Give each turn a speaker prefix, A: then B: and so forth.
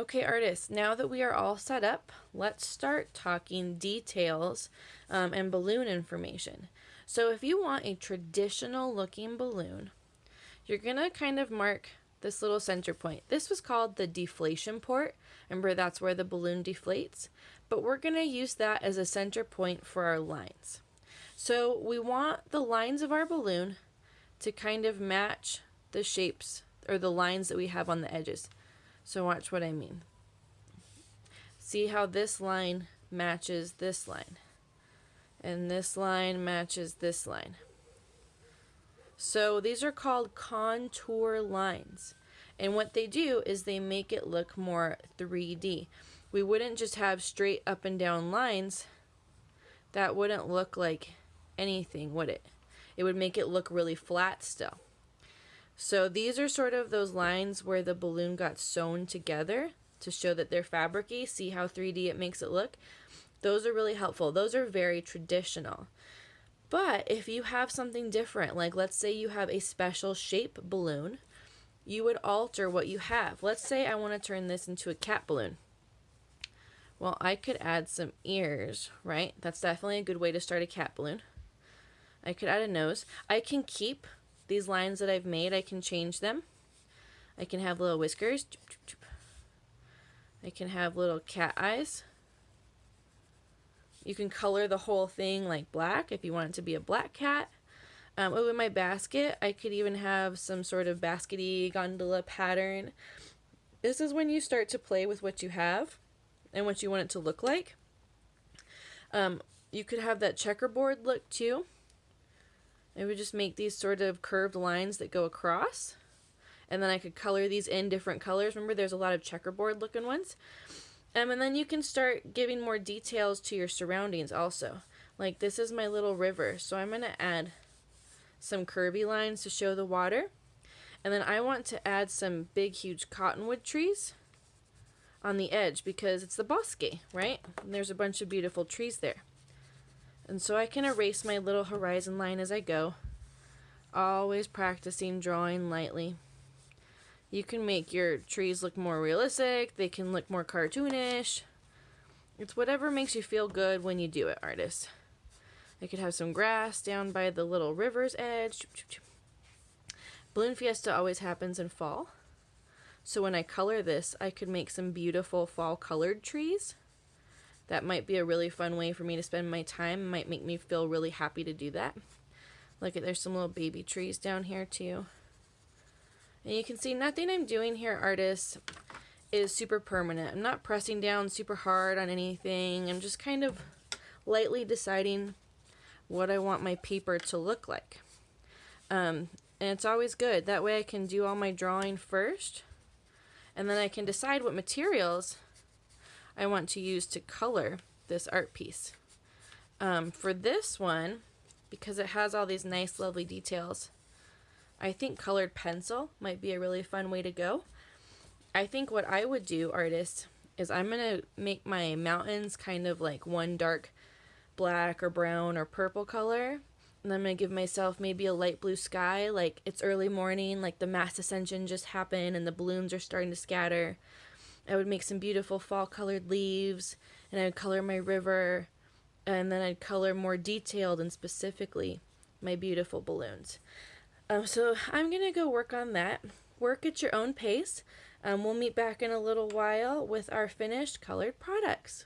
A: Okay, artists, now that we are all set up, let's start talking details and balloon information. So if you want a traditional looking balloon, you're going to kind of mark this little center point. This was called the deflation port. Remember, that's where the balloon deflates. But we're going to use that as a center point for our lines. So we want the lines of our balloon to kind of match the shapes or the lines that we have on the edges. So watch what I mean. See how this line matches this line. And this line matches this line. So these are called contour lines. And what they do is they make it look more 3D. We wouldn't just have straight up and down lines. That wouldn't look like anything, would it? It would make it look really flat still. So these are sort of those lines where the balloon got sewn together to show that they're fabricy. See how 3D it makes it look? Those are really helpful. Those are very traditional. But if you have something different, like let's say you have a special shape balloon, you would alter what you have. Let's say I want to turn this into a cat balloon. Well, I could add some ears, right? That's definitely a good way to start a cat balloon. I could add a nose. I can keep these lines that I've made, I can change them. I can have little whiskers. I can have little cat eyes. You can color the whole thing like black if you want it to be a black cat. In my basket, I could even have some sort of baskety gondola pattern. This is when you start to play with what you have and what you want it to look like. You could have that checkerboard look too. I would just make these sort of curved lines that go across. And then I could color these in different colors. Remember, there's a lot of checkerboard looking ones. And then you can start giving more details to your surroundings also. Like this is my little river. So I'm going to add some curvy lines to show the water. And then I want to add some big, huge cottonwood trees on the edge because it's the bosque, right? And there's a bunch of beautiful trees there. And so I can erase my little horizon line as I go, always practicing drawing lightly. You can make your trees look more realistic, they can look more cartoonish. It's whatever makes you feel good when you do it, artists. I could have some grass down by the little river's edge. Balloon Fiesta always happens in fall. So when I color this, I could make some beautiful fall colored trees. That might be a really fun way for me to spend my time. It might make me feel really happy to do that. Look at, there's some little baby trees down here too. And you can see nothing I'm doing here, artists, is super permanent. I'm not pressing down super hard on anything. I'm just kind of lightly deciding what I want my paper to look like. And it's always good. That way I can do all my drawing first. And then I can decide what materials I want to use to color this art piece. For this one, because it has all these nice lovely details, I think colored pencil might be a really fun way to go. I think what I would do, artists, is I'm going to make my mountains kind of like one dark black or brown or purple color. And I'm going to give myself maybe a light blue sky, like it's early morning, like the mass ascension just happened and the balloons are starting to scatter. I would make some beautiful fall colored leaves, and I would color my river, and then I'd color more detailed and specifically my beautiful balloons. So I'm going to go work on that. Work at your own pace. We'll meet back in a little while with our finished colored products.